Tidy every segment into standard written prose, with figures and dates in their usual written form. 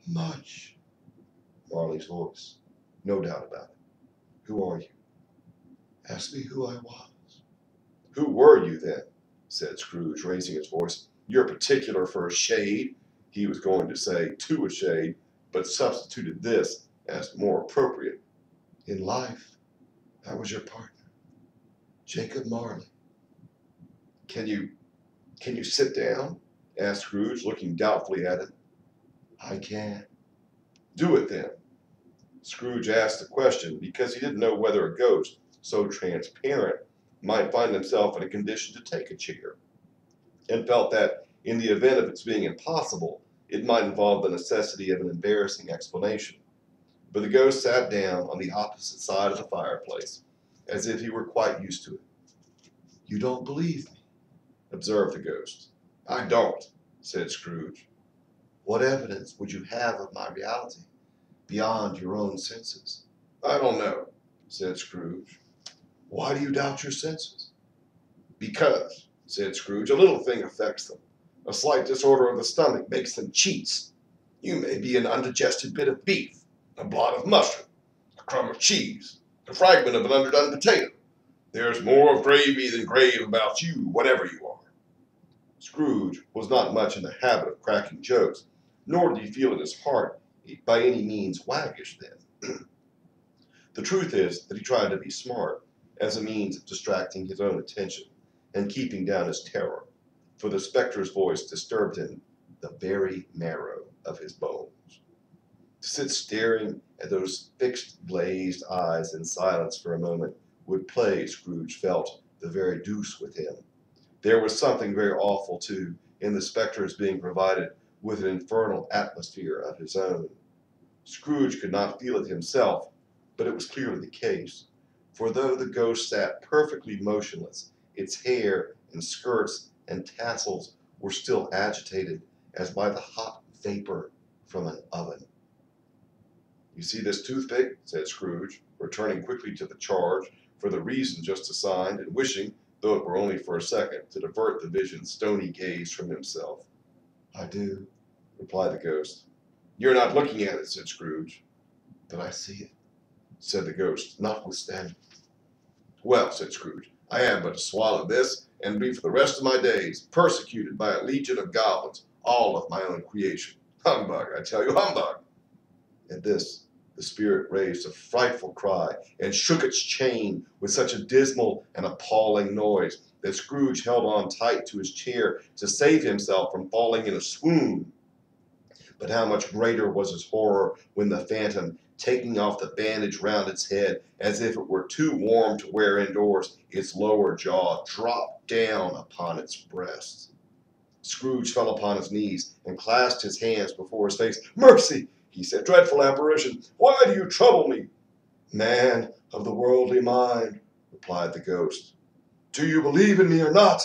Much. Marley's voice. No doubt about it. Who are you? Ask me who I was. Who were you then? Said Scrooge, raising his voice. You're particular for a shade. He was going to say to a shade, but substituted this as more appropriate. In life, I was your partner, Jacob Marley. Can you sit down? Asked Scrooge, looking doubtfully at him. I can. Do it then. Scrooge asked the question because he didn't know whether a ghost, so transparent, might find himself in a condition to take a chair, and felt that, in the event of its being impossible, it might involve the necessity of an embarrassing explanation. But the ghost sat down on the opposite side of the fireplace, as if he were quite used to it. You don't believe me, observed the ghost. I don't, said Scrooge. What evidence would you have of my reality beyond your own senses? I don't know, said Scrooge. Why do you doubt your senses? Because, said Scrooge, a little thing affects them. A slight disorder of the stomach makes them cheats. You may be an undigested bit of beef, a blot of mushroom, a crumb of cheese, a fragment of an underdone potato. There's more of gravy than grave about you, whatever you are. Scrooge was not much in the habit of cracking jokes, nor did he feel in his heart by any means waggish then. The truth is that he tried to be smart as a means of distracting his own attention and keeping down his terror, for the spectre's voice disturbed him the very marrow of his bones. To sit staring at those fixed, glazed eyes in silence for a moment would play, Scrooge felt, the very deuce with him. There was something very awful, too, in the spectre's being provided with an infernal atmosphere of his own. Scrooge could not feel it himself, but it was clearly the case, for though the ghost sat perfectly motionless, its hair and skirts and tassels were still agitated as by the hot vapor from an oven. You see this toothpick? Said Scrooge, returning quickly to the charge for the reason just assigned, and wishing, though it were only for a second, to divert the vision's stony gaze from himself. I do, replied the ghost. You're not looking at it, said Scrooge. But I see it, said the ghost, notwithstanding. Well, said Scrooge, I have but to swallow this, and be for the rest of my days persecuted by a legion of goblins, all of my own creation. Humbug, I tell you, humbug. At this, the spirit raised a frightful cry and shook its chain with such a dismal and appalling noise that Scrooge held on tight to his chair to save himself from falling in a swoon. But how much greater was his horror when the phantom, taking off the bandage round its head as if it were too warm to wear indoors, its lower jaw dropped down upon its breast. Scrooge fell upon his knees and clasped his hands before his face. Mercy, he said, dreadful apparition, why do you trouble me? Man of the worldly mind, replied the ghost. Do you believe in me or not?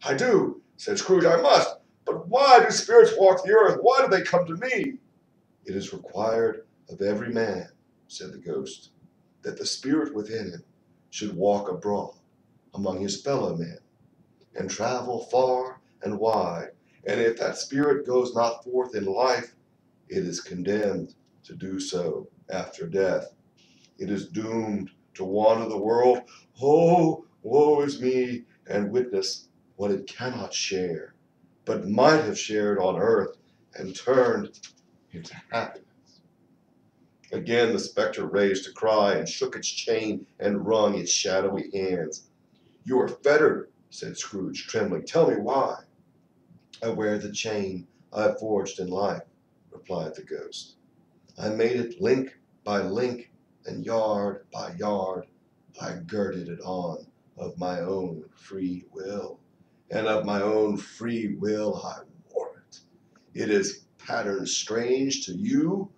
I do, said Scrooge, I must. But why do spirits walk the earth? Why do they come to me? It is required of every man, said the ghost, that the spirit within him should walk abroad among his fellow men, and travel far and wide, and if that spirit goes not forth in life, it is condemned to do so after death. It is doomed to wander the world. Oh, woe is me, and witness what it cannot share, but might have shared on earth and turned into happiness. Again the spectre raised a cry and shook its chain and wrung its shadowy hands. You are fettered, said Scrooge, trembling. Tell me why. I wear the chain I have forged in life, replied the ghost. I made it link by link and yard by yard. I girded it on of my own free will, and of my own free will I wore it. It is patterned strange to you?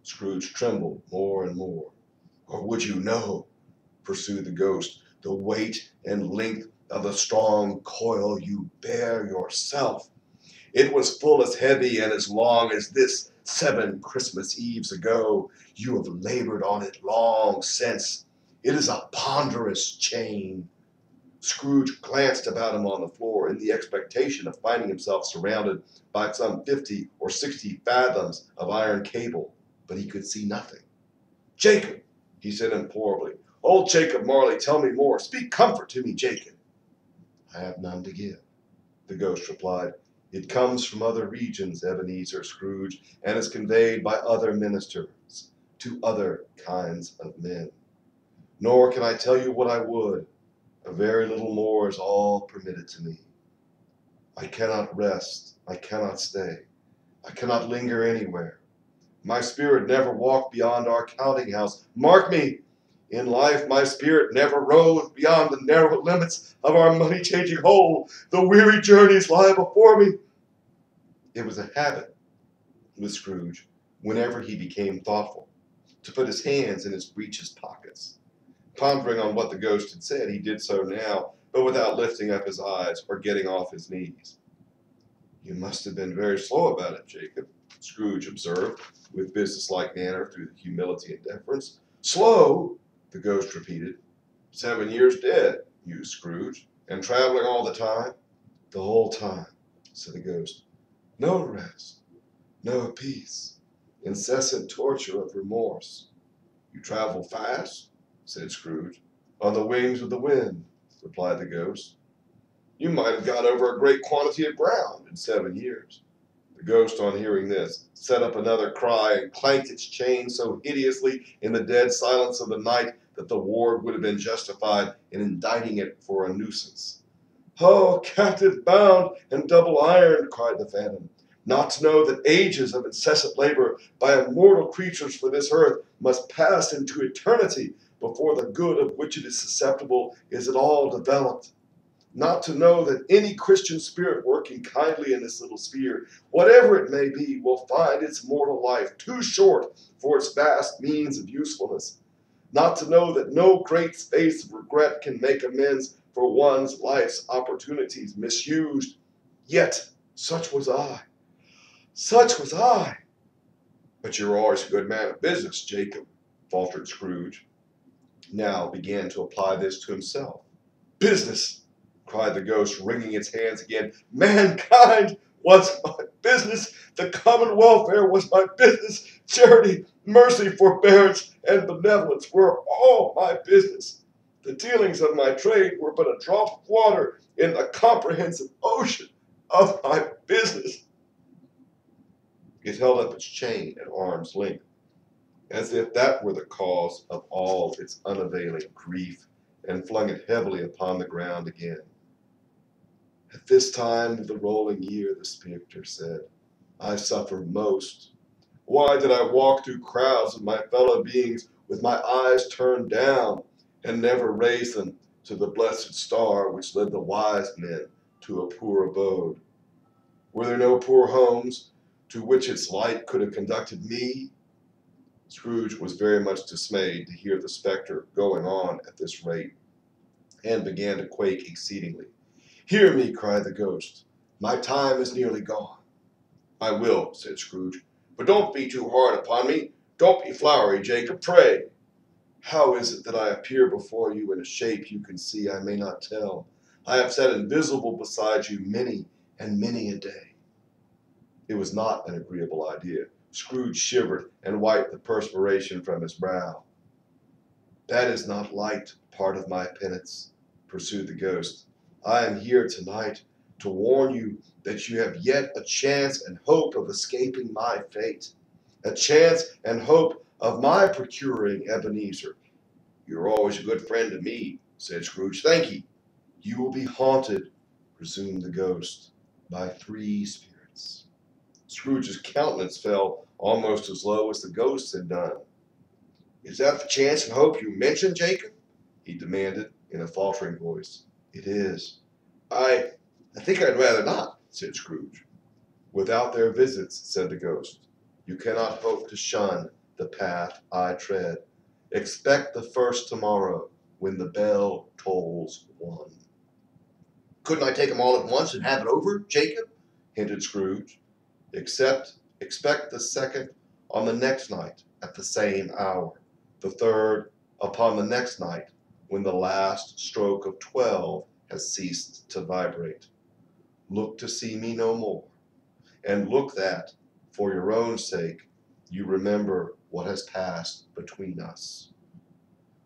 Scrooge trembled more and more. Or would you know, pursued the ghost, the weight and length of the strong coil you bear yourself? It was full as heavy and as long as this 7 Christmas Eves ago. You have labored on it long since. It is a ponderous chain. Scrooge glanced about him on the floor in the expectation of finding himself surrounded by some 50 or 60 fathoms of iron cable, but he could see nothing. "Jacob," he said implorably. "Old Jacob Marley, tell me more. Speak comfort to me, Jacob." "I have none to give," the ghost replied. "It comes from other regions, Ebenezer Scrooge, and is conveyed by other ministers to other kinds of men. Nor can I tell you what I would. A very little more is all permitted to me. I cannot rest. I cannot stay. I cannot linger anywhere. My spirit never walked beyond our counting house. Mark me! In life, my spirit never roved beyond the narrow limits of our money-changing hole. The weary journeys lie before me." It was a habit with Scrooge, whenever he became thoughtful, to put his hands in his breeches pockets. Pondering on what the ghost had said, he did so now, but without lifting up his eyes or getting off his knees. "You must have been very slow about it, Jacob," Scrooge observed, with businesslike manner through the humility and deference. "Slow?" the ghost repeated. "7 years dead," mused Scrooge. "And traveling all the time?" "The whole time," said the ghost. "No rest, no peace, incessant torture of remorse." "You travel fast?" said Scrooge. "On the wings of the wind," replied the ghost. "You might have got over a great quantity of ground in 7 years." The ghost, on hearing this, set up another cry and clanked its chain so hideously in the dead silence of the night that the ward would have been justified in indicting it for a nuisance. "Oh, captive bound and double ironed," cried the phantom, "not to know that ages of incessant labor by immortal creatures for this earth must pass into eternity before the good of which it is susceptible is at all developed. Not to know that any Christian spirit working kindly in this little sphere, whatever it may be, will find its mortal life too short for its vast means of usefulness. Not to know that no great space of regret can make amends for one's life's opportunities misused. Yet such was I. Such was I." "But you're always a good man of business, Jacob," faltered Scrooge. Now began to apply this to himself. "Business!" cried the ghost, wringing its hands again. "Mankind was my business. The common welfare was my business. Charity, mercy, forbearance, and benevolence were all my business. The dealings of my trade were but a drop of water in the comprehensive ocean of my business." It held up its chain at arm's length, as if that were the cause of all its unavailing grief, and flung it heavily upon the ground again. "At this time of the rolling year," the spectre said, "I suffer most. Why did I walk through crowds of my fellow beings with my eyes turned down, and never raise them to the blessed star which led the wise men to a poor abode? Were there no poor homes to which its light could have conducted me?" Scrooge was very much dismayed to hear the spectre going on at this rate, and began to quake exceedingly. "Hear me," cried the ghost. "My time is nearly gone." "I will," said Scrooge. "But don't be too hard upon me. Don't be flowery, Jacob, pray." "How is it that I appear before you in a shape you can see I may not tell? I have sat invisible beside you many and many a day." It was not an agreeable idea. Scrooge shivered and wiped the perspiration from his brow. "That is not light part of my penance," pursued the ghost. "I am here tonight to warn you that you have yet a chance and hope of escaping my fate, a chance and hope of my procuring Ebenezer." "You're always a good friend to me," said Scrooge. "Thank ye." "You will be haunted," resumed the ghost, "by 3 spirits." Scrooge's countenance fell almost as low as the ghost's had done. "Is that the chance and hope you mentioned, Jacob?" he demanded in a faltering voice. "It is." I think I'd rather not," said Scrooge. "Without their visits," said the ghost, "you cannot hope to shun the path I tread. Expect the first tomorrow, when the bell tolls 1. "Couldn't I take them all at once and have it over, Jacob?" hinted Scrooge. Expect the second on the next night at the same hour, the third upon the next night, when the last stroke of 12 has ceased to vibrate. Look to see me no more, and look that, for your own sake, you remember what has passed between us."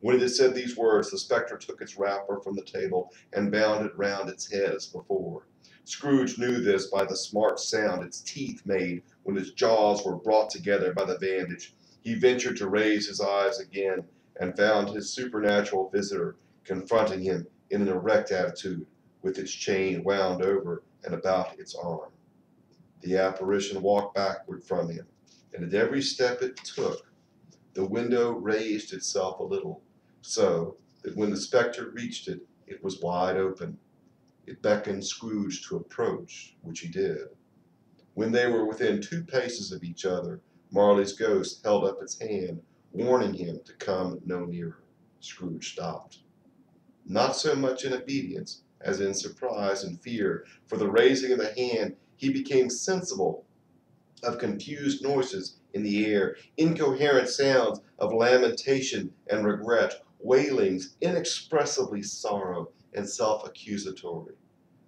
When it had said these words, the spectre took its wrapper from the table and bound it round its head as before. Scrooge knew this by the smart sound its teeth made when its jaws were brought together by the bandage. He ventured to raise his eyes again and found his supernatural visitor confronting him in an erect attitude, with its chain wound over and about its arm. The apparition walked backward from him, and at every step it took, the window raised itself a little, so that when the spectre reached it, it was wide open. It beckoned Scrooge to approach, which he did. When they were within 2 paces of each other, Marley's ghost held up its hand, warning him to come no nearer. Scrooge stopped. Not so much in obedience as in surprise and fear, for the raising of the hand he became sensible of confused noises in the air, incoherent sounds of lamentation and regret, wailings inexpressibly sorrow and self-accusatory.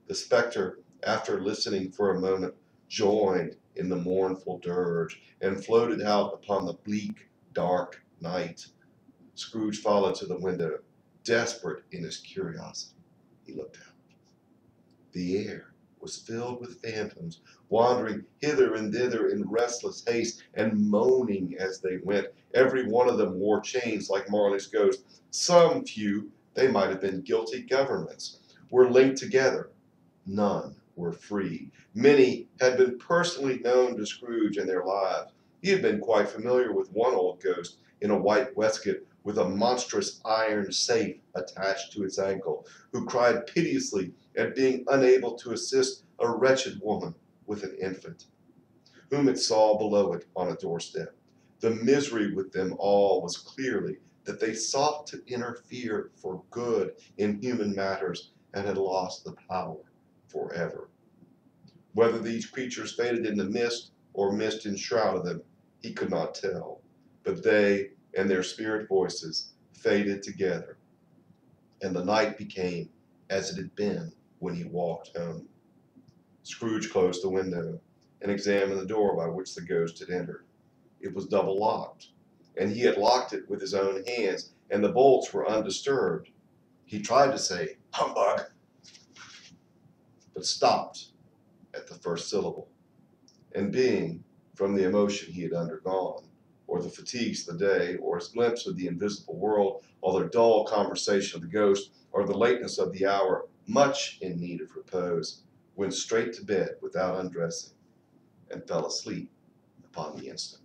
The spectre, after listening for a moment, joined in the mournful dirge and floated out upon the bleak, dark night. Scrooge followed to the window, desperate in his curiosity. He looked out. The air was filled with phantoms, wandering hither and thither in restless haste and moaning as they went. Every one of them wore chains like Marley's ghost. Some few, they might have been guilty governments, were linked together. None were free. Many had been personally known to Scrooge in their lives. He had been quite familiar with one old ghost in a white waistcoat with a monstrous iron safe attached to its ankle, who cried piteously at being unable to assist a wretched woman with an infant, whom it saw below it on a doorstep. The misery with them all was clearly that they sought to interfere for good in human matters and had lost the power forever. Whether these creatures faded in the mist or mist enshrouded them, he could not tell, but they and their spirit voices faded together, and the night became as it had been when he walked home. Scrooge closed the window and examined the door by which the ghost had entered. It was double locked, and he had locked it with his own hands, and the bolts were undisturbed. He tried to say, "Humbug," but stopped at the first syllable, and being, from the emotion he had undergone, or the fatigues of the day, or his glimpse of the invisible world, or the dull conversation of the ghost, or the lateness of the hour, much in need of repose, went straight to bed without undressing, and fell asleep upon the instant.